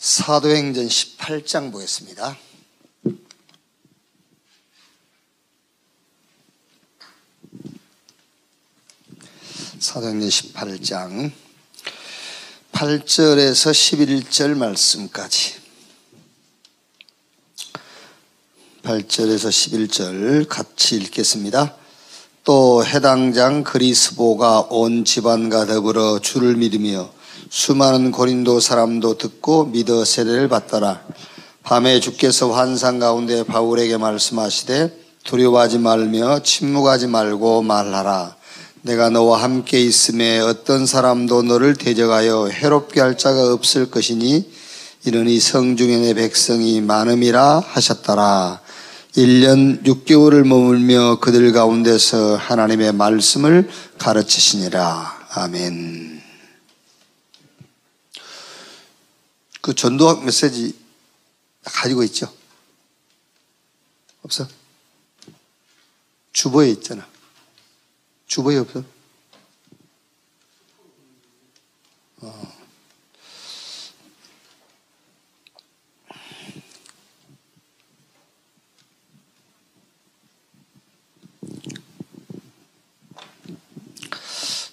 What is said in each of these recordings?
사도행전 18장 보겠습니다. 사도행전 18장 8절에서 11절 말씀까지, 8절에서 11절 같이 읽겠습니다. 또 해당 장 그리스보가 온 집안과 더불어 주를 믿으며 수많은 고린도 사람도 듣고 믿어 세례를 받더라. 밤에 주께서 환상 가운데 바울에게 말씀하시되 두려워하지 말며 침묵하지 말고 말하라. 내가 너와 함께 있음에 어떤 사람도 너를 대적하여 해롭게 할 자가 없을 것이니 이러니 성중에 내 백성이 많음이라 하셨더라. 1년 6개월을 머물며 그들 가운데서 하나님의 말씀을 가르치시니라. 아멘. 그 전도학 메시지 가지고 있죠? 없어? 주보에 있잖아. 주보에 없어?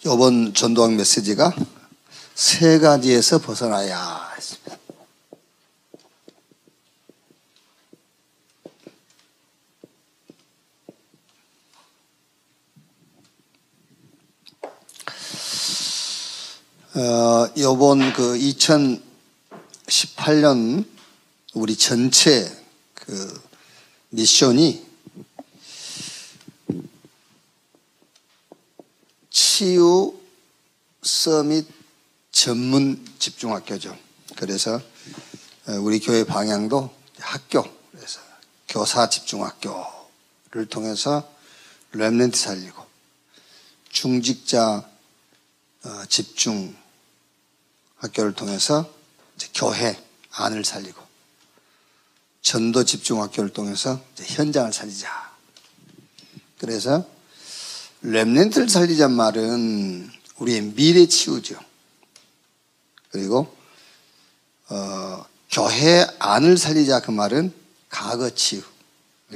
이번 전도학 메시지가 세 가지에서 벗어나야 했습니다. 이번 그 2018년 우리 전체 그 미션이 치유 서밋 전문 집중학교죠. 그래서 우리 교회 방향도 학교, 그래서 교사 집중학교를 통해서 렘넌트 살리고, 중직자 집중 학교를 통해서 이제 교회 안을 살리고, 전도 집중 학교를 통해서 이제 현장을 살리자. 그래서 렘넌트를 살리자는 말은 우리의 미래 치유죠. 그리고 교회 안을 살리자 그 말은 과거 치유.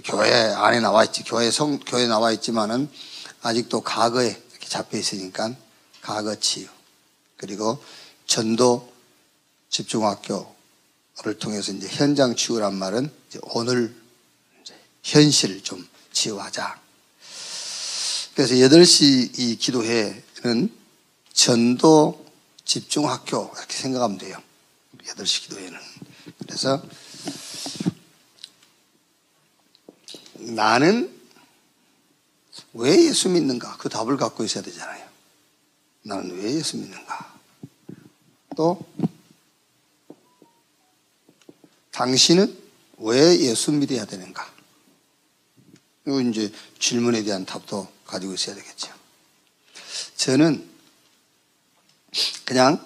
교회 안에 나와 있지, 교회에 나와 있지만은 아직도 과거에 이렇게 잡혀 있으니까 과거 치유. 그리고 전도 집중학교를 통해서 이제 현장 치유란 말은 이제 오늘 이제 현실을 좀 치유하자. 그래서 8시 이 기도회는 전도 집중학교 이렇게 생각하면 돼요. 8시 기도회는. 그래서 나는 왜 예수 믿는가? 그 답을 갖고 있어야 되잖아요. 나는 왜 예수 믿는가? 또 당신은 왜 예수 믿어야 되는가? 이거 이제 질문에 대한 답도 가지고 있어야 되겠죠. 저는 그냥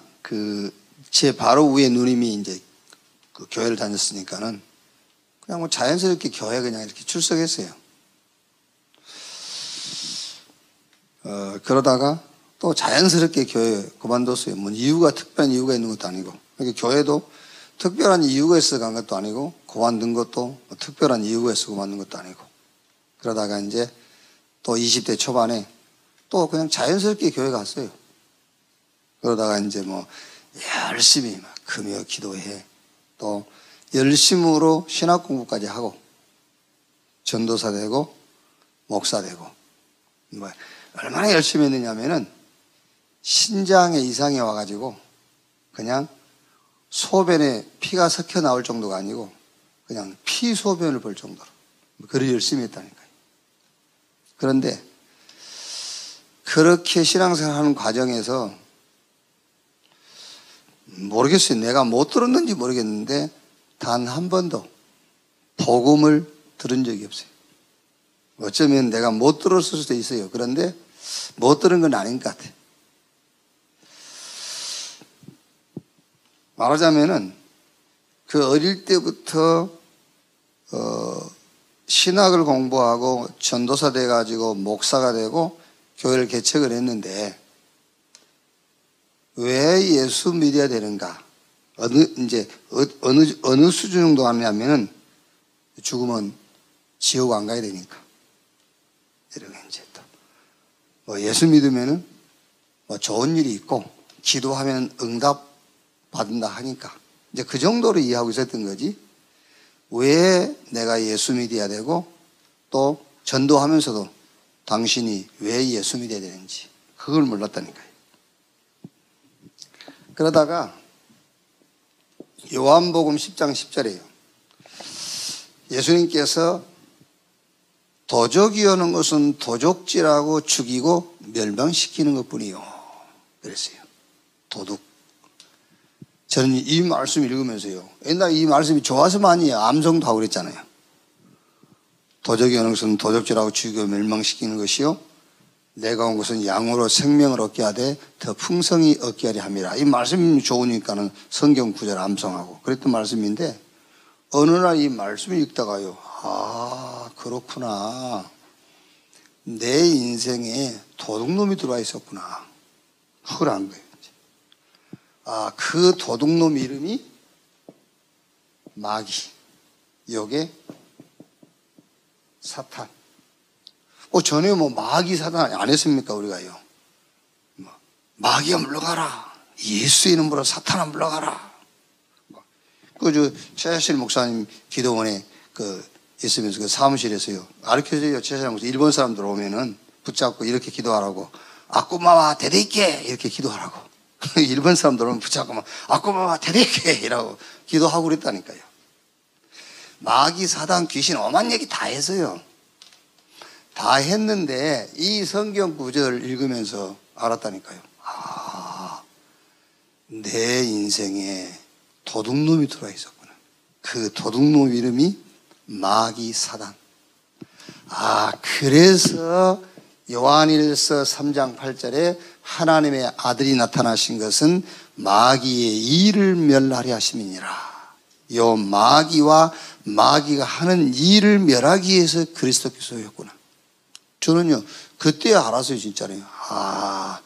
제 바로 위에 누님이 이제 그 교회를 다녔으니까는 그냥 뭐 자연스럽게 교회 그냥 이렇게 출석했어요. 그러다가 또 자연스럽게 교회 그만뒀어요. 뭐 특별한 이유가 있는 것도 아니고. 그러니까 교회도 특별한 이유가 있어서 간 것도 아니고, 그만둔 것도 뭐 특별한 이유가 있어서 그만둔 것도 아니고. 그러다가 이제 또 20대 초반에 또 그냥 자연스럽게 교회 갔어요. 그러다가 이제 뭐 열심히 막 금요 기도해, 또 열심으로 신학 공부까지 하고, 전도사 되고 목사 되고, 뭐 얼마나 열심히 했느냐면은 신장에 이상이 와가지고 그냥 소변에 피가 섞여 나올 정도가 아니고 그냥 피소변을 볼 정도로 그리 열심히 했다니까요. 그런데 그렇게 신앙생활 하는 과정에서 모르겠어요. 내가 못 들었는지 모르겠는데 단 한 번도 복음을 들은 적이 없어요. 어쩌면 내가 못 들었을 수도 있어요. 그런데 못 들은 건 아닌 것 같아요. 말하자면은 그 어릴 때부터 신학을 공부하고 전도사 돼가지고 목사가 되고 교회를 개척을 했는데 왜 예수 믿어야 되는가? 어느 수준 정도 하냐면은 죽으면 지옥 안 가야 되니까. 이런 게 이제 또. 뭐 예수 믿으면은 뭐 좋은 일이 있고, 기도하면 응답 받는다 하니까. 이제 그 정도로 이해하고 있었던 거지. 왜 내가 예수 믿어야 되고, 또 전도하면서도 당신이 왜 예수 믿어야 되는지, 그걸 몰랐다니까요. 그러다가 요한복음 10장 10절에요. 예수님께서 도적이 오는 것은 도적질하고 죽이고 멸망시키는 것뿐이요. 그랬어요. 도둑. 저는 이 말씀 읽으면서요. 옛날 이 말씀이 좋아서 많이 암송도 하고 그랬잖아요. 도적이 오는 것은 도적질하고 죽이고 멸망시키는 것이요. 내가 온 것은 양으로 생명을 얻게 하되 더 풍성히 얻게 하려 함이라. 이 말씀이 좋으니까는 성경 구절 암송하고 그랬던 말씀인데, 어느 날 이 말씀을 읽다가요. 아, 그렇구나. 내 인생에 도둑놈이 들어와 있었구나. 그걸 안 거예요. 아, 그 도둑놈 이름이 마귀. 요게 사탄. 전에 마귀 사탄 안 했습니까, 우리가요? 마귀야 물러가라. 예수 이름으로 사탄아 물러가라. 최하실 목사님 기도원에 있으면서 그 사무실에서요. 가르쳐줘요. 최하실 목사 일본 사람들 오면은 붙잡고 이렇게 기도하라고. 아꾸마와 데데이케 이렇게 기도하라고. 일본 사람들 오면 붙잡고 막 아꾸마와 데데이케 이라고 기도하고 그랬다니까요. 마귀 사단 귀신 오만 얘기 다 했어요. 다 했는데 이 성경 구절을 읽으면서 알았다니까요. 아, 내 인생에 도둑놈이 들어와 있었구나. 그 도둑놈 이름이 마귀 사단. 아, 그래서 요한일서 3장 8절에 하나님의 아들이 나타나신 것은 마귀의 일을 멸하려 하심이니라. 요 마귀와 마귀가 하는 일을 멸하기 위해서 그리스도께서 오셨구나. 저는요, 그때 알았어요, 진짜로요. 아,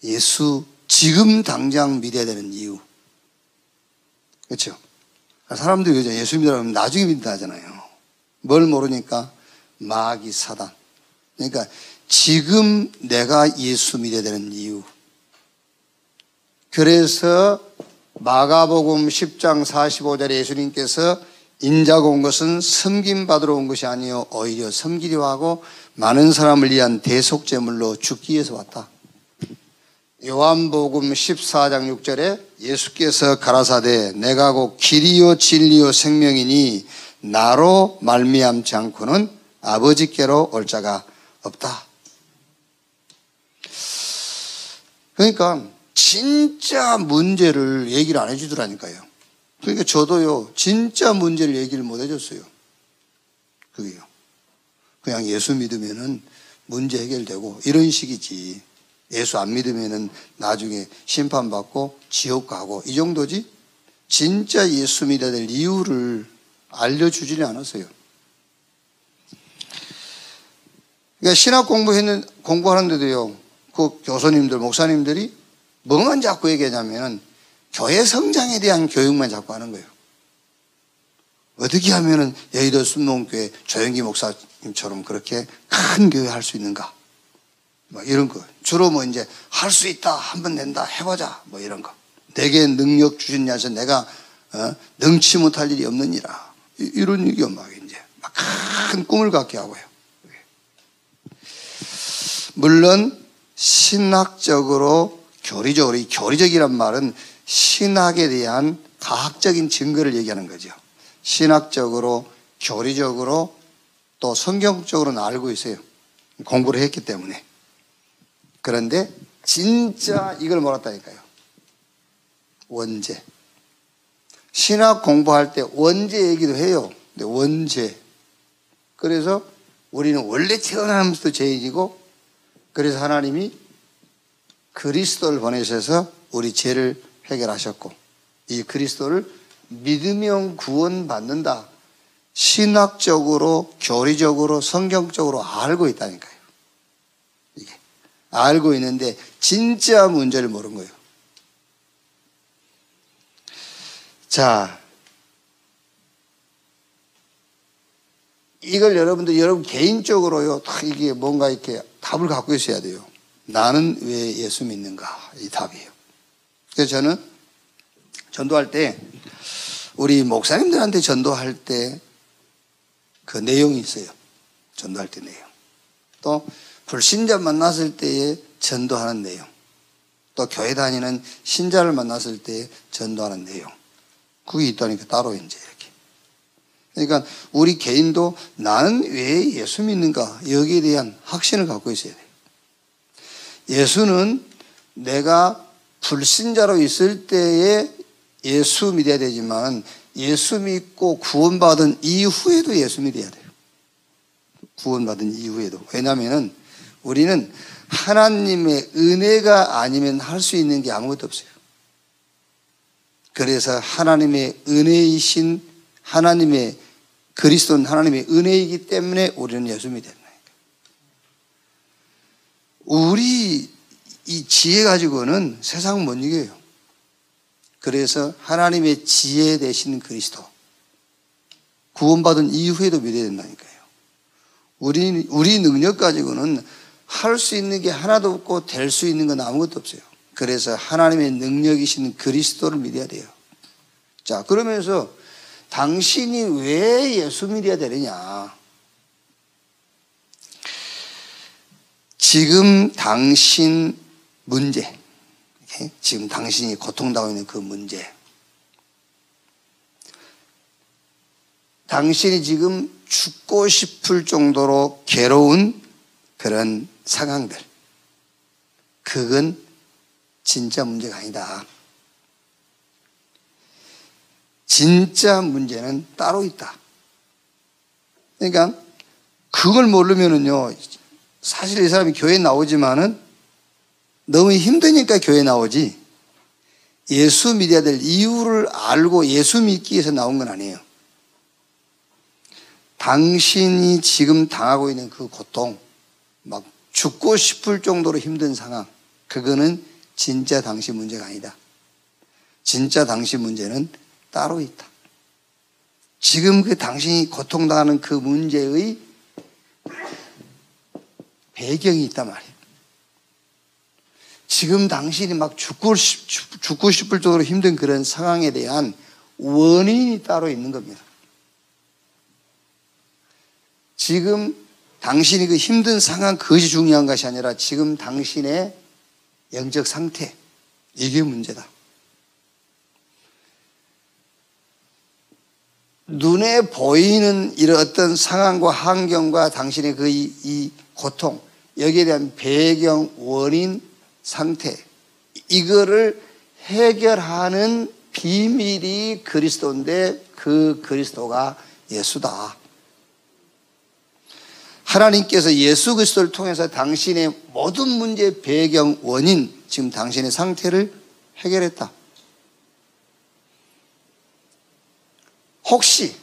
예수 지금 당장 믿어야 되는 이유. 그렇죠? 사람들이 그죠? 예수 믿으라면 나중에 믿는다 하잖아요. 뭘 모르니까 마귀 사단. 그러니까 지금 내가 예수 믿어야 되는 이유. 그래서 마가복음 10장 45절에 예수님께서 인자가 온 것은 섬김받으러 온 것이 아니요 오히려 섬기려 하고 많은 사람을 위한 대속제물로 죽기 위해서 왔다. 요한복음 14장 6절에 예수께서 가라사대 내가 곧 길이요 진리요 생명이니 나로 말미암지 않고는 아버지께로 올 자가 없다. 그러니까 진짜 문제를 얘기를 안 해주더라니까요. 그러니까 저도요 진짜 문제를 얘기를 못 해줬어요. 그게요. 그냥 예수 믿으면은 문제 해결되고 이런 식이지. 예수 안 믿으면은 나중에 심판받고 지옥 가고 이 정도지. 진짜 예수 믿어야 될 이유를 알려주지는 않았어요. 그러니까 신학 공부하는데도요, 그 교수님들, 목사님들이 뭐만 자꾸 얘기하냐면 교회 성장에 대한 교육만 자꾸 하는 거예요. 어떻게 하면은 여의도 순복음교회 조영기 목사님처럼 그렇게 큰 교회 할 수 있는가? 뭐 이런 거. 주로 뭐 이제 할 수 있다, 한번 낸다, 해보자, 뭐 이런 거. 내게 능력 주셨냐서 내가 능치 못할 일이 없느니라. 이런 얘기가 막 이제 막 큰 꿈을 갖게 하고요. 물론 신학적으로 교리적으로, 이 교리적이란 말은 신학에 대한 과학적인 증거를 얘기하는 거죠. 신학적으로, 교리적으로, 또 성경적으로는 알고 있어요. 공부를 했기 때문에. 그런데 진짜 이걸 몰랐다니까요. 원죄. 신학 공부할 때 원죄 얘기도 해요. 근데 원죄. 그래서 우리는 원래 태어나면서도 죄인이고, 그래서 하나님이 그리스도를 보내셔서 우리 죄를 해결하셨고, 이 그리스도를 믿으면 구원받는다. 신학적으로, 교리적으로, 성경적으로 알고 있다니까요. 이게 알고 있는데 진짜 문제를 모르는 거예요. 자, 이걸 여러분 개인적으로요, 이게 뭔가 이렇게 답을 갖고 있어야 돼요. 나는 왜 예수 믿는가? 이 답이에요. 그래서 저는 전도할 때, 우리 목사님들한테 전도할 때 그 내용이 있어요. 전도할 때 내용. 또 불신자 만났을 때에 전도하는 내용. 또 교회 다니는 신자를 만났을 때 전도하는 내용. 그게 있다니까 따로 이제 이렇게. 그러니까 우리 개인도 나는 왜 예수 믿는가? 여기에 대한 확신을 갖고 있어야 돼요. 예수는 내가 불신자로 있을 때에 예수 믿어야 되지만 예수 믿고 구원받은 이후에도 예수 믿어야 돼요. 구원받은 이후에도. 왜냐하면 우리는 하나님의 은혜가 아니면 할 수 있는 게 아무것도 없어요. 그래서 하나님의 은혜이신 하나님의 그리스도는 하나님의 은혜이기 때문에 우리는 예수 믿어야 된다니까. 우리 이 지혜 가지고는 세상 못 이겨요. 그래서 하나님의 지혜 되신 그리스도, 구원받은 이후에도 믿어야 된다니까요. 우리 능력 가지고는 할 수 있는 게 하나도 없고 될 수 있는 건 아무것도 없어요. 그래서 하나님의 능력이신 그리스도를 믿어야 돼요. 자, 그러면서 당신이 왜 예수 믿어야 되느냐? 지금 당신 문제, 지금 당신이 고통당하고 있는 그 문제, 당신이 지금 죽고 싶을 정도로 괴로운 그런 상황들, 그건 진짜 문제가 아니다. 진짜 문제는 따로 있다. 그러니까 그걸 모르면은요, 사실 이 사람이 교회에 나오지만은 너무 힘드니까 교회에 나오지, 예수 믿어야 될 이유를 알고 예수 믿기 위해서 나온 건 아니에요. 당신이 지금 당하고 있는 그 고통, 막 죽고 싶을 정도로 힘든 상황, 그거는 진짜 당신 문제가 아니다. 진짜 당신 문제는 따로 있다. 지금 그 당신이 고통당하는 그 문제의 배경이 있단 말이에요. 지금 당신이 막 죽고 싶을 정도로 힘든 그런 상황에 대한 원인이 따로 있는 겁니다. 지금 당신이 그 힘든 상황, 그것이 중요한 것이 아니라 지금 당신의 영적 상태, 이게 문제다. 눈에 보이는 이런 어떤 상황과 환경과 당신의 그 이 고통, 여기에 대한 배경, 원인, 상태, 이거를 해결하는 비밀이 그리스도인데 그 그리스도가 예수다. 하나님께서 예수 그리스도를 통해서 당신의 모든 문제의 배경, 원인, 지금 당신의 상태를 해결했다. 혹시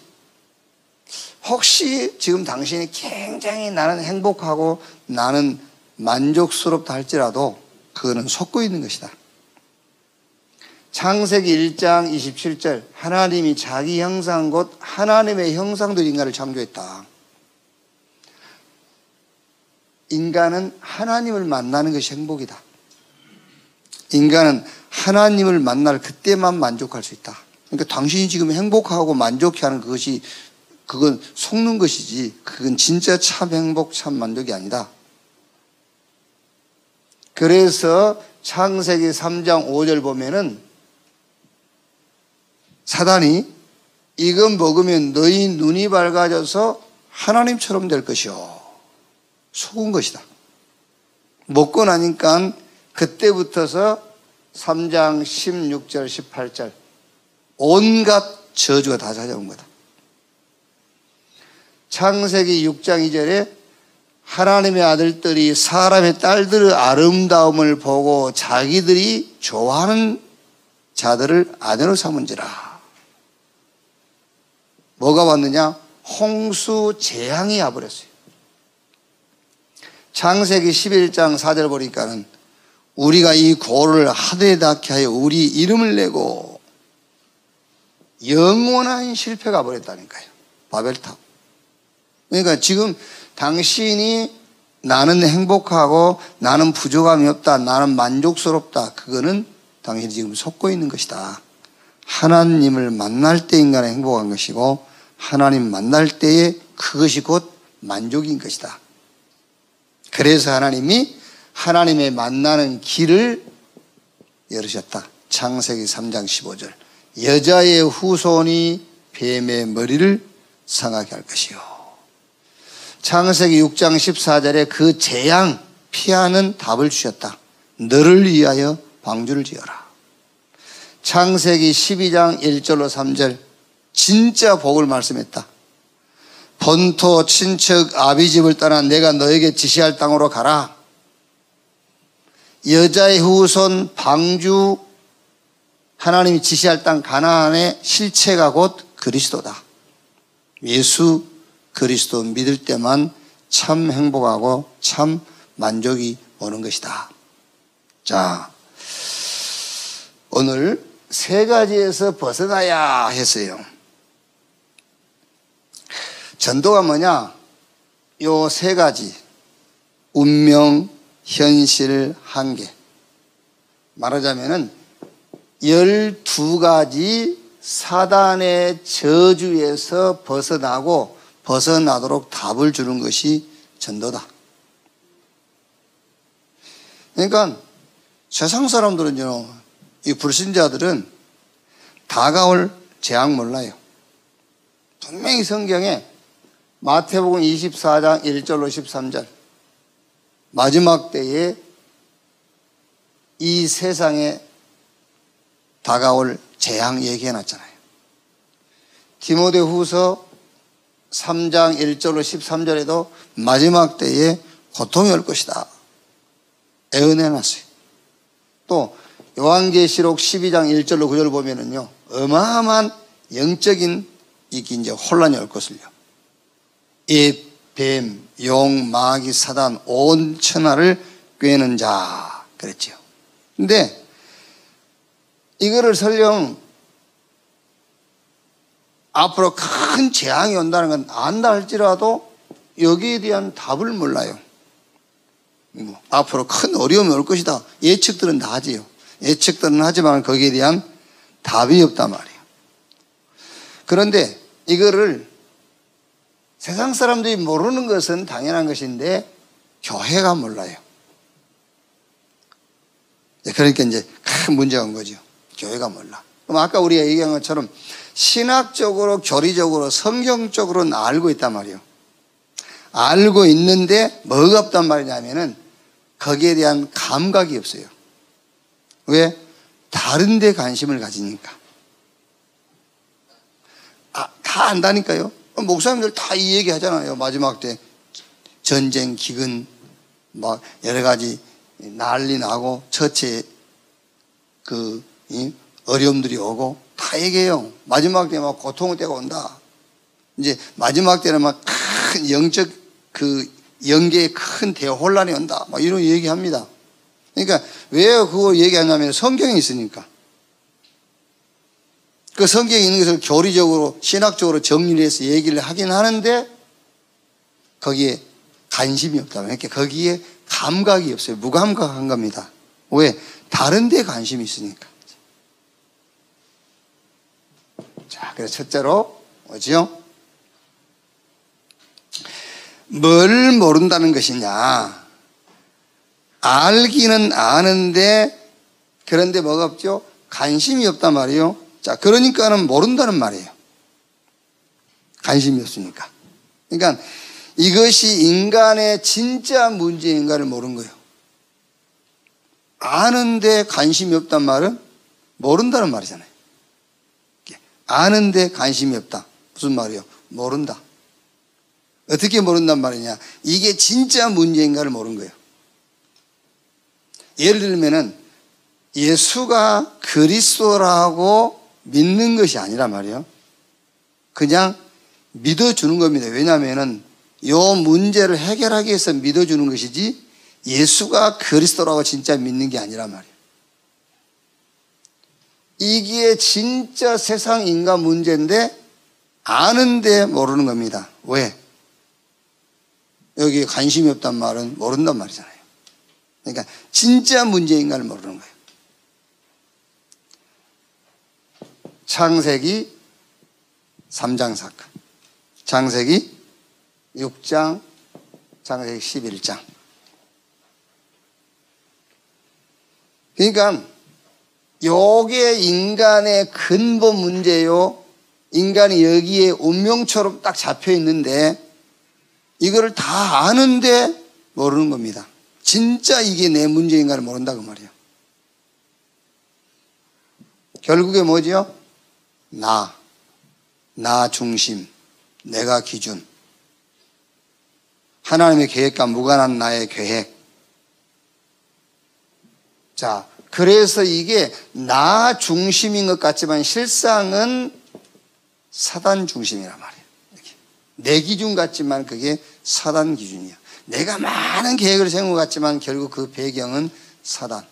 지금 당신이 굉장히 나는 행복하고 나는 만족스럽다 할지라도 그거는 속고 있는 것이다. 창세기 1장 27절, 하나님이 자기 형상 곧 하나님의 형상대로 인간을 창조했다. 인간은 하나님을 만나는 것이 행복이다. 인간은 하나님을 만날 그때만 만족할 수 있다. 그러니까 당신이 지금 행복하고 만족해하는 그건 속는 것이지, 그건 진짜 참 행복, 참 만족이 아니다. 그래서 창세기 3장 5절 보면은 사단이 이건 먹으면 너희 눈이 밝아져서 하나님처럼 될 것이요, 속은 것이다. 먹고 나니까 그때부터서 3장 16절 18절 온갖 저주가 다 찾아온 거다. 창세기 6장 2절에 하나님의 아들들이 사람의 딸들의 아름다움을 보고 자기들이 좋아하는 자들을 아내로 삼은지라. 뭐가 왔느냐? 홍수 재앙이 와버렸어요. 창세기 11장 4절 보니까는 우리가 이 고를 하늘에 닿게 하여 우리 이름을 내고 영원한 실패가 버렸다니까요. 바벨탑. 그러니까 지금 당신이 나는 행복하고 나는 부족함이 없다, 나는 만족스럽다, 그거는 당신이 지금 속고 있는 것이다. 하나님을 만날 때 인간은 행복한 것이고 하나님 만날 때에 그것이 곧 만족인 것이다. 그래서 하나님이 하나님의 만나는 길을 열으셨다. 창세기 3장 15절. 여자의 후손이 뱀의 머리를 상하게 할 것이요. 창세기 6장 14절에 그 재앙 피하는 답을 주셨다. 너를 위하여 방주를 지어라. 창세기 12장 1절로 3절 진짜 복을 말씀했다. 본토 친척 아비집을 떠나 내가 너에게 지시할 땅으로 가라. 여자의 후손 방주, 하나님이 지시할 땅 가나안의 실체가 곧 그리스도다. 예수 그리스도 믿을 때만 참 행복하고 참 만족이 오는 것이다. 자, 오늘 세 가지에서 벗어나야 했어요. 전도가 뭐냐? 요 세 가지. 운명, 현실, 한계. 말하자면은 12가지 사단의 저주에서 벗어나도록 답을 주는 것이 전도다. 그러니까 세상 사람들은요, 이 불신자들은 다가올 재앙 몰라요. 분명히 성경에 마태복음 24장 1절로 13절 마지막 때에 이 세상에 다가올 재앙 얘기해놨잖아요. 디모데후서 3장 1절로 13절에도 마지막 때에 고통이 올 것이다 예언해놨어요. 또 요한계시록 12장 1절로 9절 보면은요, 어마어마한 영적인 이제 혼란이 올 것을요. 이 뱀, 용, 마귀, 사단, 온 천하를 꿰는 자 그랬죠. 근데 이거를 설령 앞으로 큰 재앙이 온다는 건 안다 할지라도 여기에 대한 답을 몰라요. 앞으로 큰 어려움이 올 것이다. 예측들은 다 하지요. 예측들은 하지만 거기에 대한 답이 없단 말이에요. 그런데 이거를 세상 사람들이 모르는 것은 당연한 것인데 교회가 몰라요. 그러니까 이제 큰 문제가 온 거죠. 교회가 몰라. 그럼 아까 우리가 얘기한 것처럼 신학적으로, 교리적으로, 성경적으로는 알고 있단 말이에요. 알고 있는데 뭐가 없단 말이냐면은 거기에 대한 감각이 없어요. 왜? 다른 데 관심을 가지니까. 다 안다니까요. 목사님들 다 이 얘기 하잖아요. 마지막 때 전쟁, 기근, 막 여러 가지 난리 나고 처체 어려움들이 오고 다 얘기해요. 마지막 때 막 고통의 때가 온다. 이제 마지막 때는 막 큰 영적 영계에 큰 대혼란이 온다. 막 이런 얘기합니다. 그러니까 왜 그거 얘기하냐면 성경에 있으니까. 그 성경에 있는 것을 교리적으로, 신학적으로 정리를 해서 얘기를 하긴 하는데 거기에 관심이 없다. 그러니까 거기에 감각이 없어요. 무감각한 겁니다. 왜? 다른 데 관심이 있으니까. 자, 그래서 첫째로 뭐죠? 뭘 모른다는 것이냐? 알기는 아는데 그런데 뭐가 없죠? 관심이 없단 말이에요. 자, 그러니까는 모른다는 말이에요. 관심이 없으니까. 그러니까 이것이 인간의 진짜 문제인가를 모르는 거예요. 아는데 관심이 없단 말은 모른다는 말이잖아요. 아는데 관심이 없다. 무슨 말이에요? 모른다. 어떻게 모른단 말이냐? 이게 진짜 문제인가를 모르는 거예요. 예를 들면은 예수가 그리스도라고 믿는 것이 아니란 말이에요. 그냥 믿어주는 겁니다. 왜냐하면은 요 문제를 해결하기 위해서 믿어주는 것이지 예수가 그리스도라고 진짜 믿는 게 아니란 말이에요. 이게 진짜 세상 인간 문제인데 아는데 모르는 겁니다. 왜? 여기에 관심이 없단 말은 모른단 말이잖아요. 그러니까 진짜 문제인 걸 모르는 거예요. 창세기 3장 사건, 창세기 6장, 창세기 11장. 그러니까 요게 인간의 근본 문제요. 인간이 여기에 운명처럼 딱 잡혀 있는데 이거를 다 아는데 모르는 겁니다. 진짜 이게 내 문제인가를 모른다 그 말이에요. 결국에 뭐죠? 나 중심, 내가 기준. 하나님의 계획과 무관한 나의 계획. 자, 그래서 이게 나 중심인 것 같지만 실상은 사단 중심이란 말이에요. 이렇게. 내 기준 같지만 그게 사단 기준이야. 내가 많은 계획을 세운 것 같지만 결국 그 배경은 사단.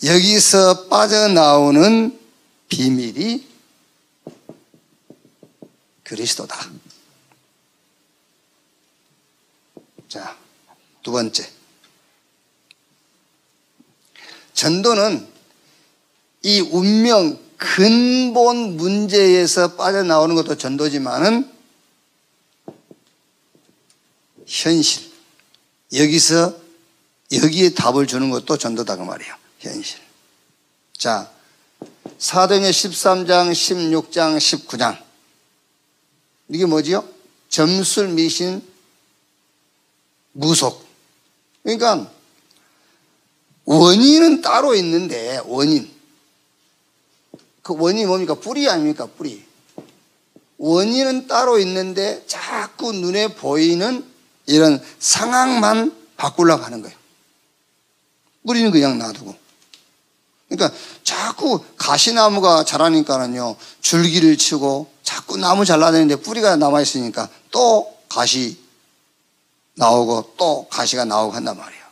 여기서 빠져나오는 비밀이 그리스도다. 자, 두 번째. 전도는 이 운명 근본 문제에서 빠져나오는 것도 전도지만은 현실. 여기에 답을 주는 것도 전도다 그 말이에요. 현실. 자, 사도행전 13장, 16장, 19장. 이게 뭐지요? 점술, 미신, 무속. 그러니까 원인은 따로 있는데 원인. 그 원인이 뭡니까? 뿌리 아닙니까? 뿌리. 원인은 따로 있는데 자꾸 눈에 보이는 이런 상황만 바꾸려고 하는 거예요. 뿌리는 그냥 놔두고. 그러니까 자꾸 가시나무가 자라니까는요, 줄기를 치고 자꾸 나무 잘라내는데 뿌리가 남아있으니까 또 가시 나오고 또 가시가 나오고 한단 말이에요.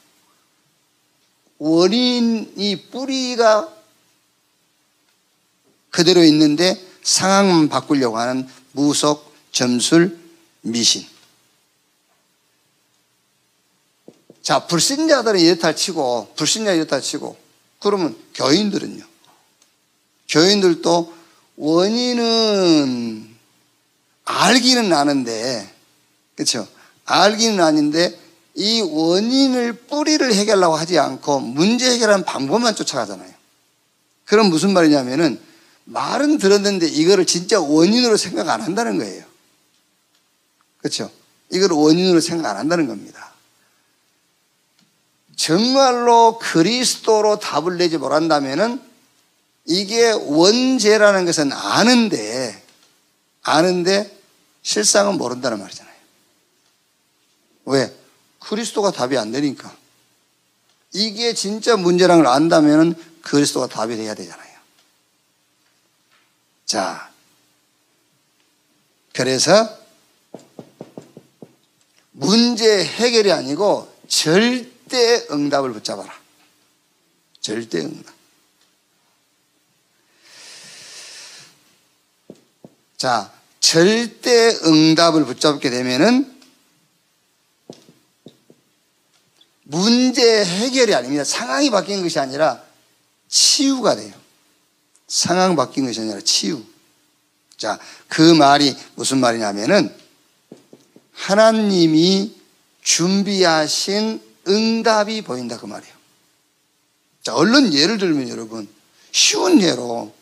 원인이 뿌리가 그대로 있는데 상황만 바꾸려고 하는 무속, 점술, 미신. 자, 불신자들은 이렇다 치고, 그러면 교인들은요? 교인들도 원인은 알기는 아는데, 그렇죠? 알기는 아닌데 이 원인을 뿌리를 해결하려고 하지 않고 문제 해결하는 방법만 쫓아가잖아요. 그럼 무슨 말이냐면은 말은 들었는데 이거를 진짜 원인으로 생각 안 한다는 거예요. 그렇죠? 이걸 원인으로 생각 안 한다는 겁니다. 정말로 그리스도로 답을 내지 못한다면은 이게 원죄라는 것은 아는데 실상은 모른다는 말이잖아요. 왜? 그리스도가 답이 안 되니까. 이게 진짜 문제라는 걸 안다면은 그리스도가 답이 돼야 되잖아요. 자, 그래서 문제 해결이 아니고 절대 응답을 붙잡아라. 절대 응답. 자, 절대 응답을 붙잡게 되면은 문제 해결이 아닙니다. 상황이 바뀐 것이 아니라 치유가 돼요. 상황 바뀐 것이 아니라 치유. 자, 그 말이 무슨 말이냐면은 하나님이 준비하신 응답이 보인다 그 말이에요. 자, 얼른 예를 들면 여러분, 쉬운 예로,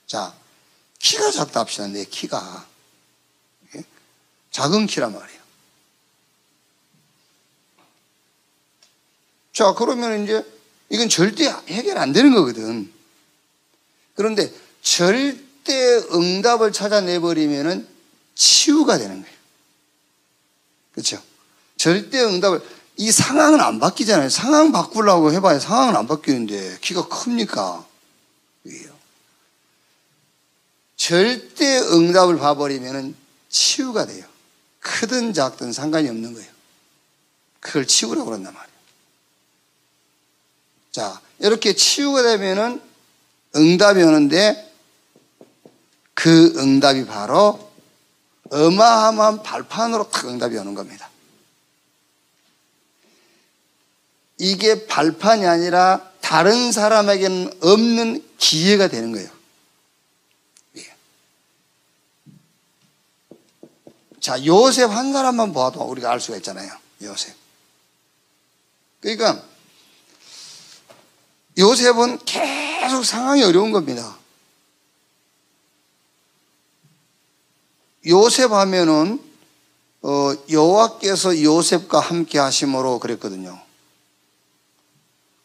자, 키가 작다 합시다. 내 키가. 작은 키란 말이에요. 자, 그러면 이제 이건 절대 해결 안 되는 거거든. 그런데 절대 응답을 찾아내버리면은 치유가 되는 거예요. 그렇죠? 절대 응답을, 이 상황은 안 바뀌잖아요. 상황 바꾸려고 해봐야 상황은 안 바뀌는데 키가 큽니까? 왜요? 절대 응답을 봐버리면은 치유가 돼요. 크든 작든 상관이 없는 거예요. 그걸 치유라고 그런단 말이에요. 자, 이렇게 치유가 되면은 응답이 오는데 그 응답이 바로 어마어마한 발판으로 탁 응답이 오는 겁니다. 이게 발판이 아니라 다른 사람에게는 없는 기회가 되는 거예요. 자, 요셉 한 사람만 봐도 우리가 알 수가 있잖아요. 요셉. 그러니까 요셉은 계속 상황이 어려운 겁니다. 요셉 하면은 여호와께서 요셉과 함께 하심으로 그랬거든요.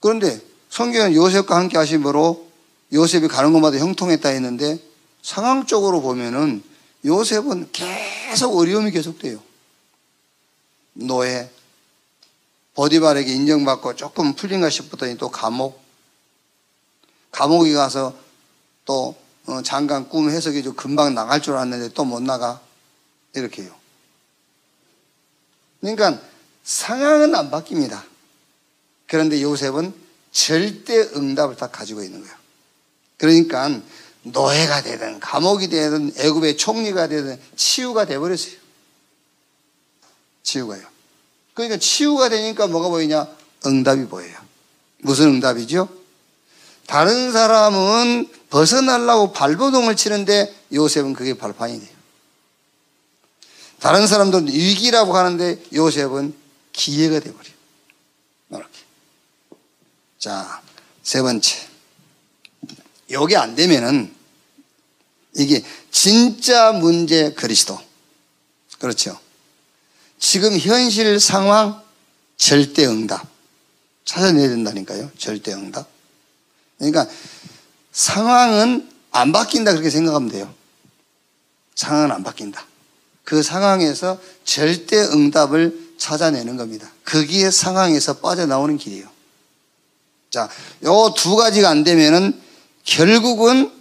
그런데 성경은 요셉과 함께 하심으로 요셉이 가는 곳마다 형통했다 했는데 상황적으로 보면은 요셉은 계속 어려움이 계속돼요. 노예, 보디발에게 인정받고 조금 풀린가 싶었더니 또 감옥에 가서 또 잠깐 꿈 해석이 좀 금방 나갈 줄 알았는데 또 못 나가. 이렇게 해요. 그러니까 상황은 안 바뀝니다. 그런데 요셉은 절대 응답을 다 가지고 있는 거예요. 그러니까 노예가 되든 감옥이 되든 애굽의 총리가 되든 치유가 돼버렸어요. 치유가요. 그러니까 치유가 되니까 뭐가 보이냐? 응답이 보여요. 무슨 응답이죠? 다른 사람은 벗어나려고 발버둥을 치는데 요셉은 그게 발판이 돼요. 다른 사람들은 위기라고 하는데 요셉은 기회가 돼버려요. 이렇게. 자, 세 번째. 요게 안 되면은 이게 진짜 문제 그리스도. 그렇죠. 지금 현실 상황 절대 응답. 찾아내야 된다니까요. 절대 응답. 그러니까 상황은 안 바뀐다 그렇게 생각하면 돼요. 상황은 안 바뀐다. 그 상황에서 절대 응답을 찾아내는 겁니다. 거기에 상황에서 빠져나오는 길이에요. 자, 요 두 가지가 안 되면은 결국은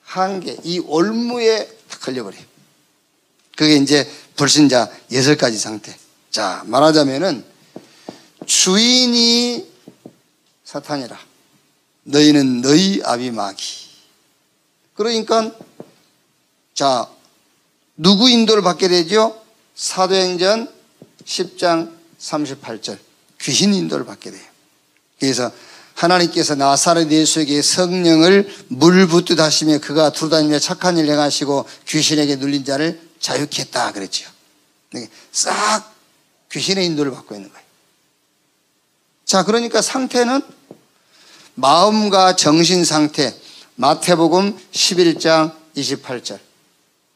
한계, 이 올무에 걸려버려요. 그게 이제 불신자 6가지 상태. 자, 말하자면은 주인이 사탄이라 너희는 너희 아비 마귀. 그러니까 자, 누구 인도를 받게 되죠? 사도행전 10장 38절 귀신 인도를 받게 돼요. 그래서 하나님께서 나사렛 예수에게 성령을 물 붓듯 하시며 그가 두루다니며 착한 일 행하시고 귀신에게 눌린 자를 자유케 했다 그랬죠. 싹 귀신의 인도를 받고 있는 거예요. 자, 그러니까 상태는 마음과 정신 상태. 마태복음 11장 28절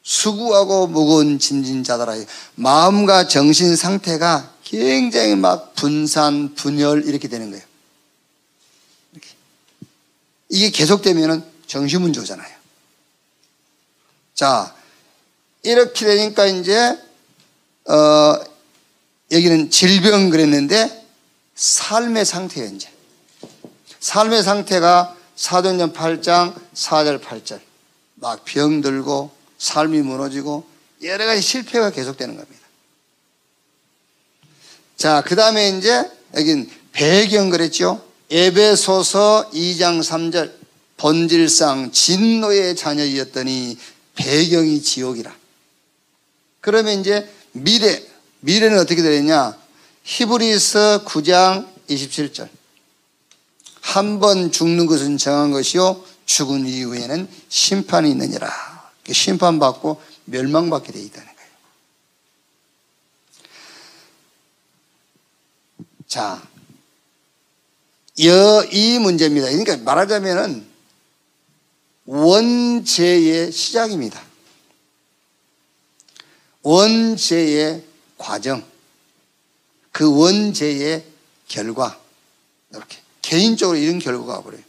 수고하고 무거운 짐진 자들아. 마음과 정신 상태가 굉장히 막 분산, 분열 이렇게 되는 거예요. 이렇게. 이게 계속되면 정신문제 오잖아요. 자, 이렇게 되니까 이제 여기는 질병 그랬는데 삶의 상태예요. 이제 삶의 상태가 사도행전 8장 4절 8절 막 병들고 삶이 무너지고 여러 가지 실패가 계속되는 겁니다. 자, 그 다음에 이제 여긴 배경 그랬죠. 에베소서 2장 3절 본질상 진노의 자녀이었더니 배경이 지옥이라. 그러면 이제 미래는 어떻게 되느냐? 히브리서 9장 27절 한 번 죽는 것은 정한 것이요 죽은 이후에는 심판이 있느니라. 심판받고 멸망받게 되어 있다는 거예요. 자, 이 문제입니다. 그러니까 말하자면은 원죄의 시작입니다. 원죄의 과정, 그 원죄의 결과, 이렇게 개인적으로 이런 결과가 와버려요.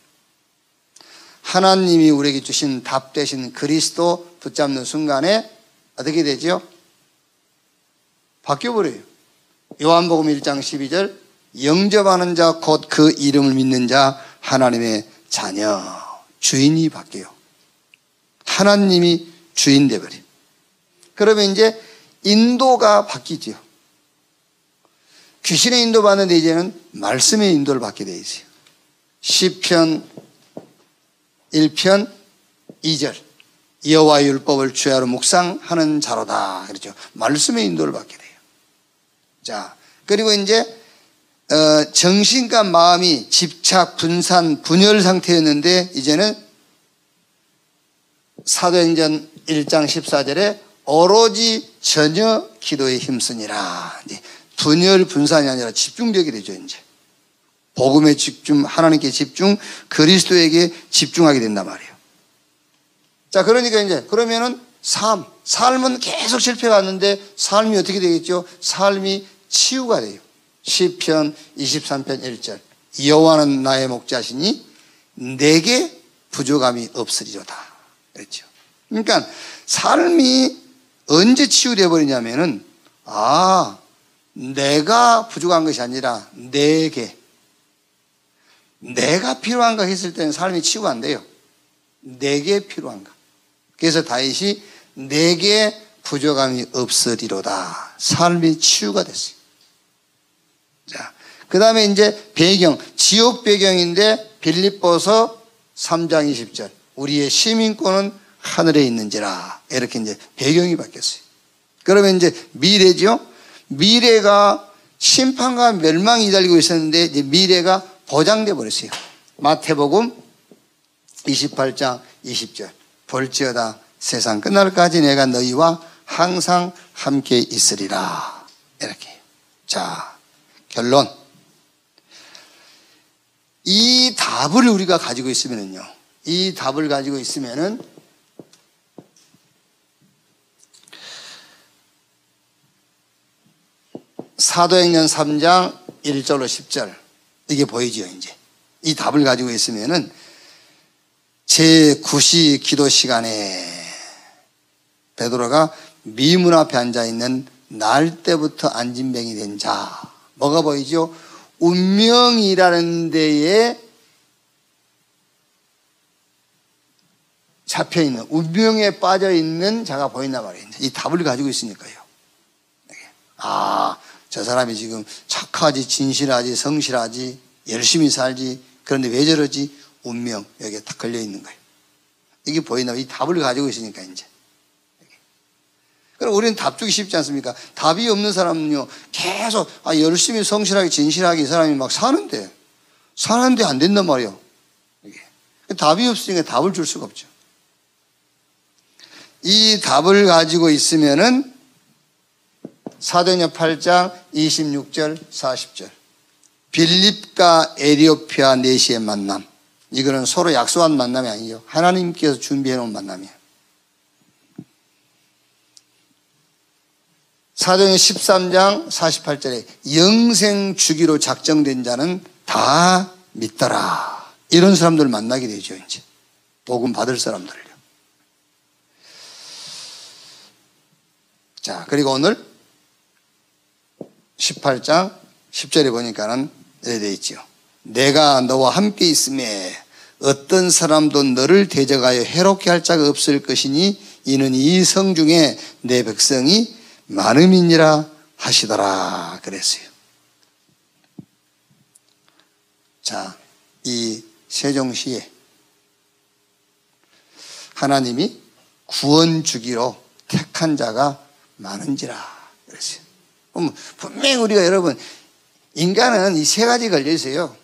하나님이 우리에게 주신 답 되신 그리스도 붙잡는 순간에 어떻게 되죠? 바뀌어버려요. 요한복음 1장 12절 영접하는 자 곧 그 이름을 믿는 자 하나님의 자녀. 주인이 바뀌어요. 하나님이 주인 되버려요. 그러면 이제 인도가 바뀌죠. 귀신의 인도 받는데 이제는 말씀의 인도를 받게 되어 있어요. 시편 1편 2절. 여호와 율법을 주야로 묵상하는 자로다. 그렇죠. 말씀의 인도를 받게 돼요. 자, 그리고 이제 정신과 마음이 집착, 분산, 분열 상태였는데 이제는 사도행전 1장 14절에 오로지 전혀 기도에 힘쓰니라. 분열, 분산이 아니라 집중되게 되죠, 이제. 복음에 집중, 하나님께 집중, 그리스도에게 집중하게 된단 말이에요. 자, 그러니까 이제, 그러면은 삶은 계속 실패가 왔는데 삶이 어떻게 되겠죠? 삶이 치유가 돼요. 시편 23편 1절. 여호와는 나의 목자시니 내게 부족함이 없으리로다. 그랬죠. 그러니까 삶이 언제 치유되어 버리냐면은, 내가 부족한 것이 아니라 내가 필요한가 했을 때는 삶이 치유가 안 돼요. 내게 필요한가. 그래서 다윗이 내게 부족함이 없으리로다. 삶이 치유가 됐어요. 자, 그 다음에 이제 배경, 지옥 배경인데 빌립보서 3장 20절. 우리의 시민권은 하늘에 있는지라. 이렇게 이제 배경이 바뀌었어요. 그러면 이제 미래죠. 미래가 심판과 멸망이 기다리고 있었는데 이제 미래가 보장돼 버렸어요. 마태복음 28장 20절. 볼지어다 세상 끝날까지 내가 너희와 항상 함께 있으리라. 이렇게. 자, 결론. 이 답을 우리가 가지고 있으면은요. 이 답을 가지고 있으면은 사도행전 3장 1절로 10절. 이게 보이죠, 이제. 이 답을 가지고 있으면은 제9시 기도 시간에 베드로가 미문 앞에 앉아 있는 날 때부터 안진뱅이 된 자. 뭐가 보이죠? 운명이라는 데에 잡혀 있는, 운명에 빠져 있는 자가 보인단 말이에요. 이 답을 가지고 있으니까요. 저 사람이 지금 착하지, 진실하지, 성실하지, 열심히 살지. 그런데 왜 저러지? 운명, 여기에 딱 걸려 있는 거예요. 이게 보이나? 이 답을 가지고 있으니까, 이제. 그럼 우리는 답 주기 쉽지 않습니까? 답이 없는 사람은요, 계속, 열심히, 성실하게, 진실하게 이 사람이 막 사는데 안 된단 말이에요. 이게. 답이 없으니까 답을 줄 수가 없죠. 이 답을 가지고 있으면은 사도행전 8장 26절, 40절. 빌립과 에티오피아 내시의 만남. 이거는 서로 약속한 만남이 아니에요. 하나님께서 준비해 놓은 만남이에요. 사도행전 13장 48절에 영생 주기로 작정된 자는 다 믿더라. 이런 사람들 만나게 되죠, 이제. 복음 받을 사람들을요. 자, 그리고 오늘 18장 10절에 보니까는 이렇게 되어 있죠. 내가 너와 함께 있음에 어떤 사람도 너를 대적하여 해롭게 할 자가 없을 것이니 이는 이 성 중에 내 백성이 많음이니라 하시더라 그랬어요. 자, 이 세종시에 하나님이 구원 주기로 택한 자가 많은지라 그랬어요. 그럼 분명히 우리가 여러분, 인간은 이 세 가지 걸려 있어요.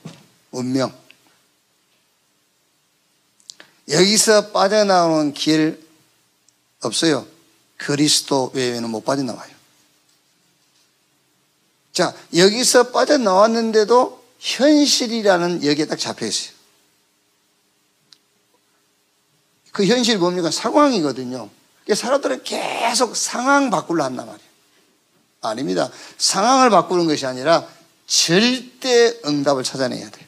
운명. 여기서 빠져나오는 길 없어요. 그리스도 외에는 못 빠져나와요. 자, 여기서 빠져나왔는데도 현실이라는 여기에 딱 잡혀 있어요. 그 현실이 뭡니까? 상황이거든요. 사람들은 계속 상황 바꾸려 한단 말이에요. 아닙니다. 상황을 바꾸는 것이 아니라 절대 응답을 찾아내야 돼요.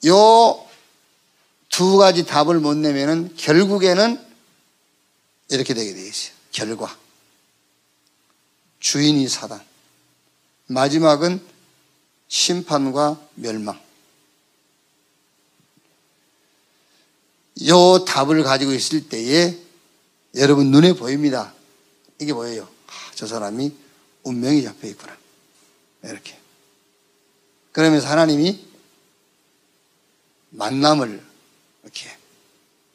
요 두 가지 답을 못 내면은 결국에는 이렇게 되게 되어 있어요. 결과. 주인이 사단. 마지막은 심판과 멸망. 요 답을 가지고 있을 때에 여러분 눈에 보입니다. 이게 뭐예요? 저 사람이 운명이 잡혀 있구나. 이렇게. 그러면서 하나님이 만남을 이렇게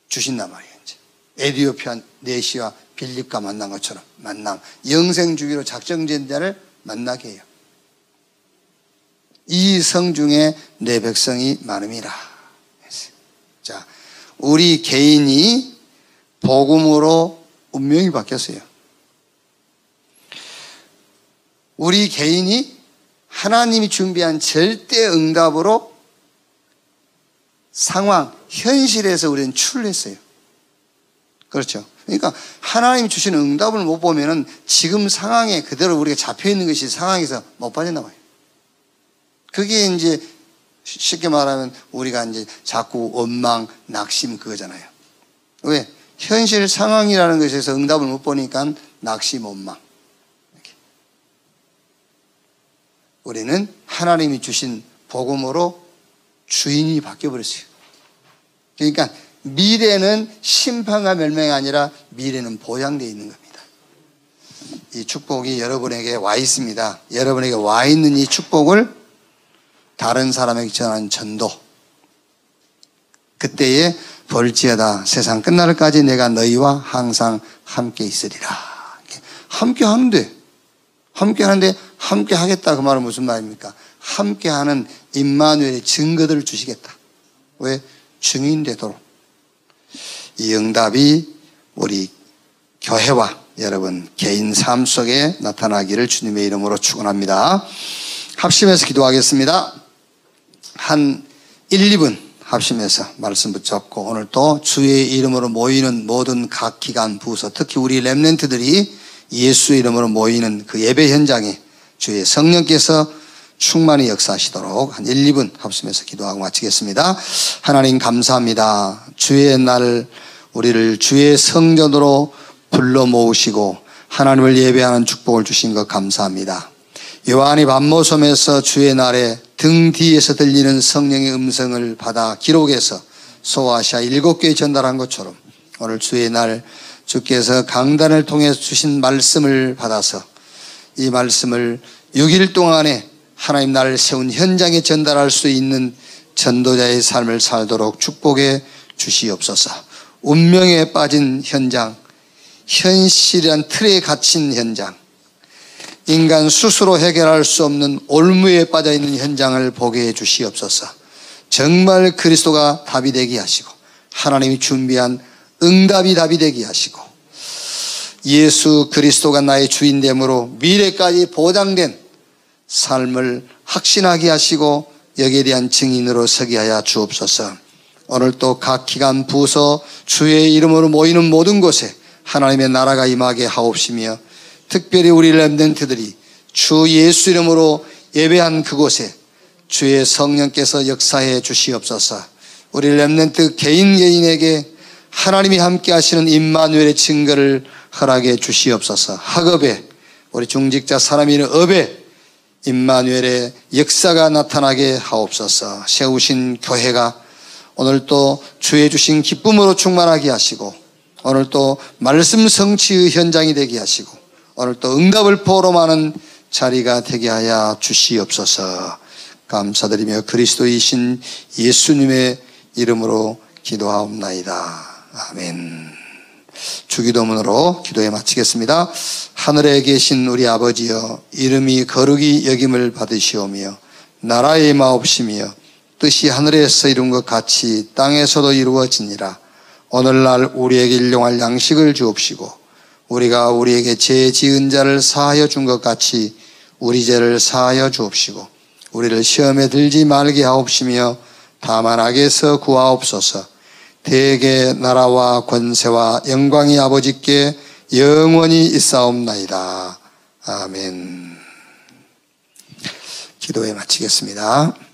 주신단 말이에요. 이제 에디오피아 내시와 빌립과 만난 것처럼 만남, 영생 주기로 작정된 자를 만나게 해요. 이 성 중에 내 백성이 많음이라. 자, 우리 개인이 복음으로 운명이 바뀌었어요. 우리 개인이 하나님이 준비한 절대 응답으로 상황, 현실에서 우리는 출루했어요. 그렇죠. 그러니까 하나님이 주시는 응답을 못 보면은 지금 상황에 그대로 우리가 잡혀있는 것이 상황에서 못 빠져나와요. 그게 이제 쉽게 말하면 우리가 이제 자꾸 원망, 낙심 그거잖아요. 왜? 현실 상황이라는 것에서 응답을 못 보니까 낙심, 원망. 이렇게. 우리는 하나님이 주신 복음으로 주인이 바뀌어버렸어요. 그러니까 미래는 심판과 멸망이 아니라 미래는 보장되어 있는 겁니다. 이 축복이 여러분에게 와 있습니다. 여러분에게 와 있는 이 축복을 다른 사람에게 전하는 전도. 그때에 볼지어다 세상 끝날까지 내가 너희와 항상 함께 있으리라. 함께 하면 돼. 함께 하는데 함께 하겠다 그 말은 무슨 말입니까? 함께 하는 임마누엘의 증거들을 주시겠다. 왜? 증인 되도록. 이 응답이 우리 교회와 여러분 개인 삶 속에 나타나기를 주님의 이름으로 축원합니다. 합심해서 기도하겠습니다. 한 1, 2분 합심해서 말씀 붙잡고 오늘 또 주의 이름으로 모이는 모든 각 기관 부서, 특히 우리 렘넌트들이 예수 이름으로 모이는 그 예배 현장에 주의 성령께서 충만히 역사하시도록 한 1, 2분 합심해서 기도하고 마치겠습니다. 하나님 감사합니다. 주의 날 우리를 주의 성전으로 불러 모으시고 하나님을 예배하는 축복을 주신 것 감사합니다. 요한이 밤모섬에서 주의 날에 등 뒤에서 들리는 성령의 음성을 받아 기록해서 소아시아 7교회에 전달한 것처럼 오늘 주의 날 주께서 강단을 통해 주신 말씀을 받아서 이 말씀을 6일 동안에 하나님 나를 세운 현장에 전달할 수 있는 전도자의 삶을 살도록 축복해 주시옵소서. 운명에 빠진 현장, 현실이란 틀에 갇힌 현장, 인간 스스로 해결할 수 없는 올무에 빠져있는 현장을 보게 해 주시옵소서. 정말 그리스도가 답이 되게 하시고 하나님이 준비한 응답이 답이 되게 하시고 예수 그리스도가 나의 주인됨으로 미래까지 보장된 삶을 확신하게 하시고 여기에 대한 증인으로 서게 하여 주옵소서. 오늘 또 각 기관 부서 주의 이름으로 모이는 모든 곳에 하나님의 나라가 임하게 하옵시며 특별히 우리 렘넌트들이 주 예수 이름으로 예배한 그곳에 주의 성령께서 역사해 주시옵소서. 우리 렘넌트 개인에게 하나님이 함께 하시는 임마누엘의 증거를 허락해 주시옵소서. 학업에 우리 중직자 사람이 있는 업에 임마누엘의 역사가 나타나게 하옵소서. 세우신 교회가 오늘 또 주의 주신 기쁨으로 충만하게 하시고 오늘 또 말씀 성취의 현장이 되게 하시고 오늘 또 응답을 포럼하는 자리가 되게 하여 주시옵소서. 감사드리며 그리스도이신 예수님의 이름으로 기도하옵나이다. 아멘. 주기도문으로 기도에 마치겠습니다. 하늘에 계신 우리 아버지여, 이름이 거룩히 여김을 받으시오며 나라의 마옵시며 뜻이 하늘에서 이룬 것 같이 땅에서도 이루어지니라. 오늘날 우리에게 일용할 양식을 주옵시고 우리가 우리에게 죄 지은 자를 사하여 준 것 같이 우리 죄를 사하여 주옵시고 우리를 시험에 들지 말게 하옵시며 다만 악에서 구하옵소서. 대개 나라와 권세와 영광이 아버지께 영원히 있사옵나이다. 아멘. 기도에 마치겠습니다.